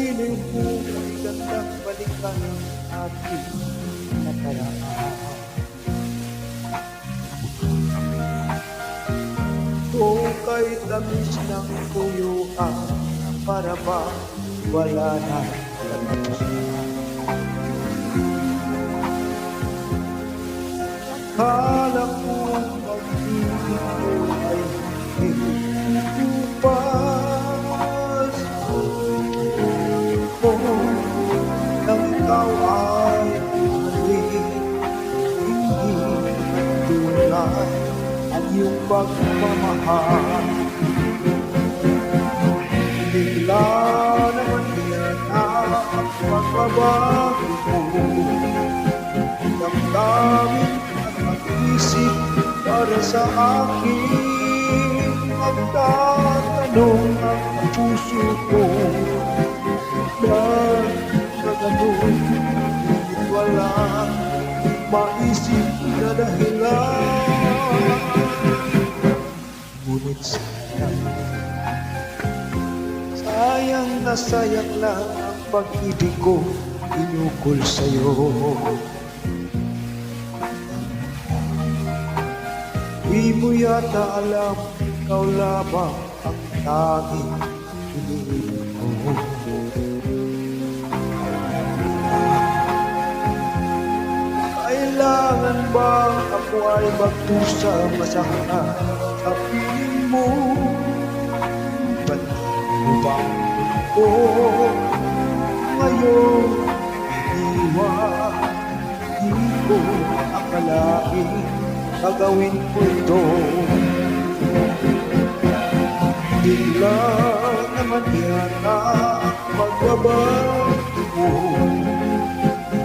piling mo ay gandang balikan ng ating nakaraan. Kung kay tamis ng tuyuan, para ba wala na katapusan? Akala ko pag-ibig ko ay hindi bukas ko nang ikaw ay hindi tunay ang iyong pagmamahal. Bigla naman yan ang pagbabago ko, damdamin at mag-isip para sa akin. Magtatanong ang puso ko, ba't sa ganun? Ngunit wala maisip na dahilan. Ngunit sayang na sayang lang ang pag-ibig ko inukol sa'yo. Di mo yata alam, ikaw lamang ang tanging iniibig ko. Kailangan ba ako ay magdusa masaktan sa piling mo? Ba't mo ba ako ngayon iniwan? Di ko akalain gagawin ko ito. Bigla naman yata magbabago mo,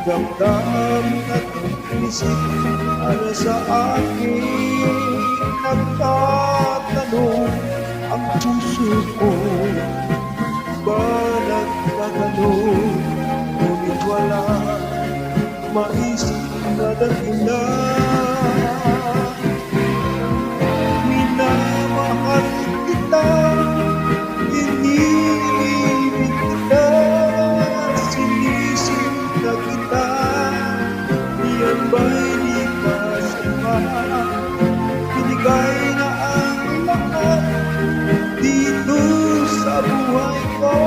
damdamin at isip para sa akin. Nagtatanong ang puso ko, ba nagtatanong? Ngunit wala maisip na dahilan. Minamahal kita, iniibig kita, sinisinta kita. Yan ba'y di ka sapat? Binigay na ang lahat dito sa buhay ko.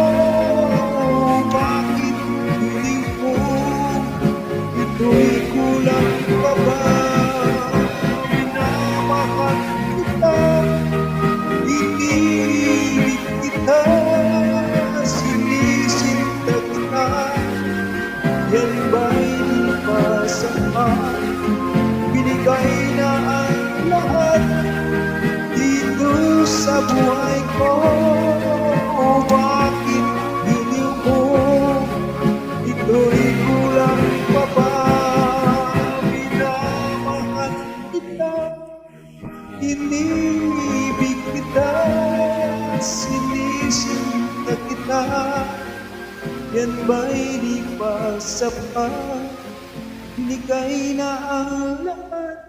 Bakit piling mo ito'y kulang pa ba? Minamahal kita, iniibig kita, sinisinta kita. Yan ba'y di ba sapat? Binigay na ang lahat dito sa buhay ko. Bakit hiling mo ito'y kulang pa ba? Minamahal kita, iniibig kita, sinisinta kita. Yan ba'y di ba sapat? Binigay na ang lahat